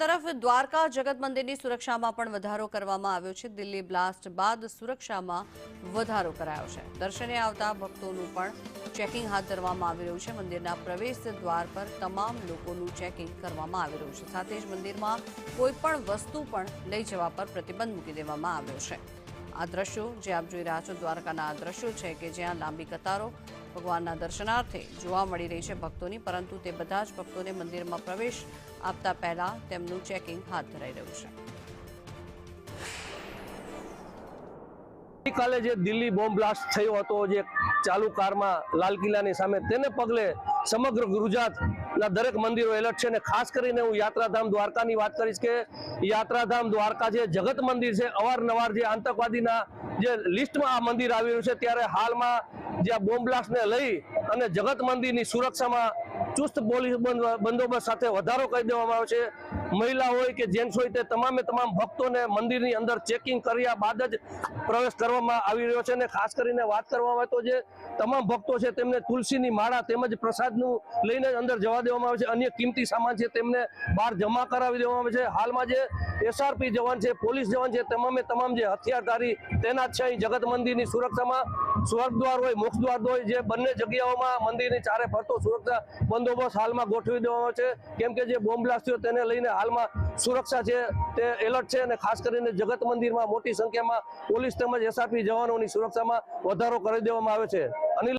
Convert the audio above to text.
તરફ દ્વારકા જગત મંદિરની સુરક્ષામાં પણ વધારો કરવામાં આવ્યો છે। દિલ્હી બ્લાસ્ટ બાદ સુરક્ષામાં વધારો કરાયો છે। દર્શને આવતા ભક્તોનું પણ ચેકિંગ હાથ ધરવામાં આવી રહ્યું છે। મંદિરના પ્રવેશ દ્વાર પર તમામ લોકોનું ચેકિંગ કરવામાં આવી રહ્યું છે। સાથે જ મંદિરમાં કોઈ પણ વસ્તુ પણ લઈ જવા પર પ્રતિબંધ મૂકી દેવામાં આવ્યો છે। આ દ્રશ્યો જે આપ જોઈ રહ્યા છો દ્વારકાના આ દ્રશ્યો છે કે જ્યાં લાંબી કતારો ભગવાનના દર્શનાર્થે જોવા મળી રહી છે ભક્તોની, પરંતુ તે બધા જ ભક્તોને મંદિરમાં પ્રવેશ આપતા પહેલા તેમનું ચેકિંગ હાથ ધરાઈ રહ્યું છે। ગઈકાલે જે દિલ્હી બોમ્બ બ્લાસ્ટ થયો હતો, જે ચાલુ કારમાં લાલ કિલ્લાની સામે, તેને પગલે સમગ્ર ગુજરાતના દરેક મંદિરો એલર્ટ છે। અને ખાસ કરીને હું યાત્રાધામ દ્વારકાની વાત કરીશ કે યાત્રાધામ દ્વારકા જે જગત મંદિર છે, અવારનવાર જે આતંકવાદીના જે લિસ્ટમાં આ મંદિર આવી રહ્યું છે, ત્યારે હાલમાં જે આ બોમ્બ બ્લાસ્ટને લઈ અને જગત મંદિરની સુરક્ષામાં ચુસ્ત પોલીસ બંદોબસ્ત સાથે વધારો કરી દેવામાં આવ્યો છે। મહિલા હોય કે જેન્ટ્સ હોય તે તમામે તમામ ભક્તોને મંદિરની અંદર ચેકિંગ કર્યા બાદ જ પ્રવેશ કરવામાં આવી રહ્યો છે। અને ખાસ કરીને વાત કરવામાં આવે તો જે તમામ ભક્તો છે તેમને તુલસીની માળા તેમજ પ્રસાદનું લઈને અંદર જવા દેવામાં આવે છે। અન્ય કિંમતી સામાન છે તેમને બહાર જમા કરાવી દેવામાં આવે છે। હાલમાં જે એસઆરપી જવાન છે, પોલીસ જવાન છે, તમામે તમામ જે હથિયારધારી તૈનાત છે અહીં જગત મંદિરની સુરક્ષામાં। સ્વર્ગદ્વાર હોય, મોક્ષદ્વાર હોય, જે બંને જગ્યાઓમાં મંદિરની ચારે ફરતો સુરક્ષા બંદોબસ્ત હાલમાં ગોઠવી દેવામાં છે, કેમ કે જે બોમ્બ બ્લાસ્ટ થયો તેને લઈને હાલમાં સુરક્ષા છે તે એલર્ટ છે। અને ખાસ કરીને જગત મંદિરમાં મોટી સંખ્યામાં પોલીસ તેમજ એસઆરપી જવાનોની સુરક્ષામાં વધારો કરી દેવામાં આવ્યો છે।